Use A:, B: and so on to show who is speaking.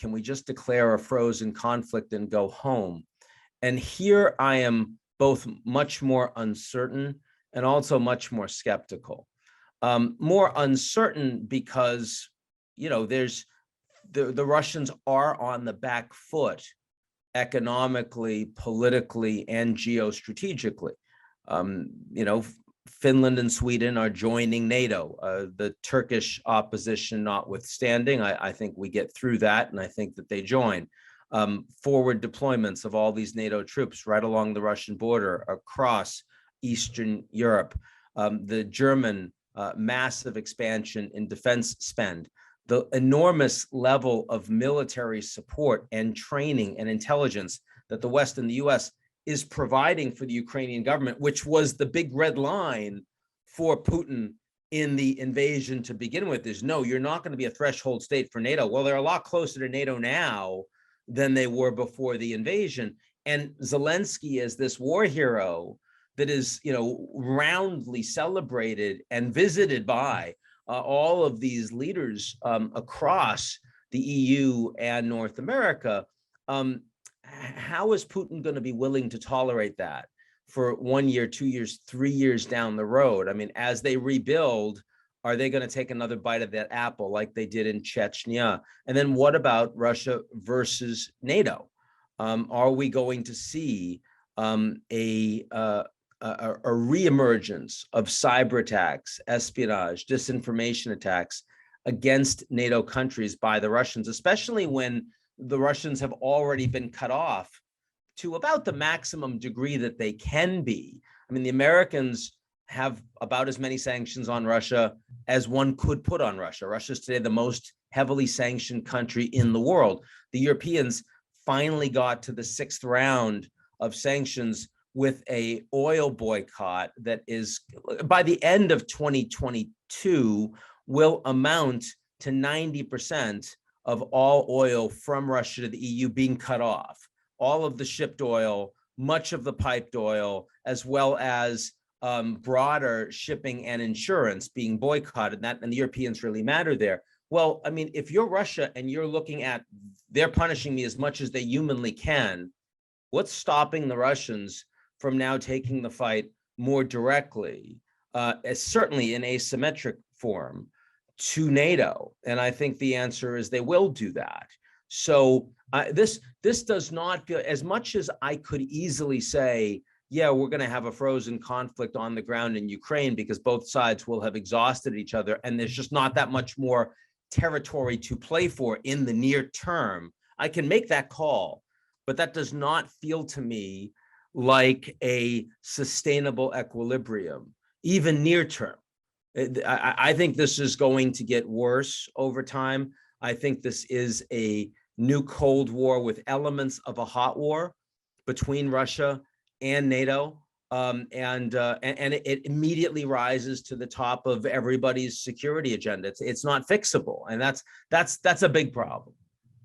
A: can we just declare a frozen conflict and go home? And here I am both much more uncertain and also much more skeptical. More uncertain because, there's the Russians are on the back foot economically, politically, and geostrategically. Finland and Sweden are joining NATO, the Turkish opposition notwithstanding. I think we get through that, and I think that they join. Forward deployments of all these NATO troops right along the Russian border across Eastern Europe. The German massive expansion in defense spend. The enormous level of military support and training and intelligence that the West and the US is providing for the Ukrainian government, which was the big red line for Putin in the invasion to begin with, is no, you're not going to be a threshold state for NATO. Well, they're a lot closer to NATO now than they were before the invasion. And Zelensky is this war hero that is, roundly celebrated and visited by all of these leaders across the EU and North America. How is Putin going to be willing to tolerate that for 1 year, 2 years, 3 years down the road? I mean, as they rebuild, are they going to take another bite of that apple like they did in Chechnya? And then what about Russia versus NATO? Are we going to see a reemergence of cyber attacks, espionage, disinformation attacks against NATO countries by the Russians, especially when the Russians have already been cut off to about the maximum degree that they can be? I mean, the Americans have about as many sanctions on Russia as one could put on Russia. Russia is today the most heavily sanctioned country in the world. The Europeans finally got to the 6th round of sanctions with a oil boycott that is, by the end of 2022, will amount to 90% of all oil from Russia to the EU being cut off. All of the shipped oil, much of the piped oil, as well as broader shipping and insurance being boycotted, and the Europeans really matter there. Well, I mean, if you're Russia and you're looking at, they're punishing me as much as they humanly can, what's stopping the Russians from now taking the fight more directly, certainly in asymmetric form, to NATO? And I think the answer is they will do that. So this does not feel, as much as I could easily say, yeah, we're going to have a frozen conflict on the ground in Ukraine because both sides will have exhausted each other, and there's just not that much more territory to play for in the near term. I can make that call, but that does not feel to me like a sustainable equilibrium, even near term. I think this is going to get worse over time. I think this is a new Cold War with elements of a hot war between Russia and NATO, and it immediately rises to the top of everybody's security agenda. It's not fixable, and that's a big problem.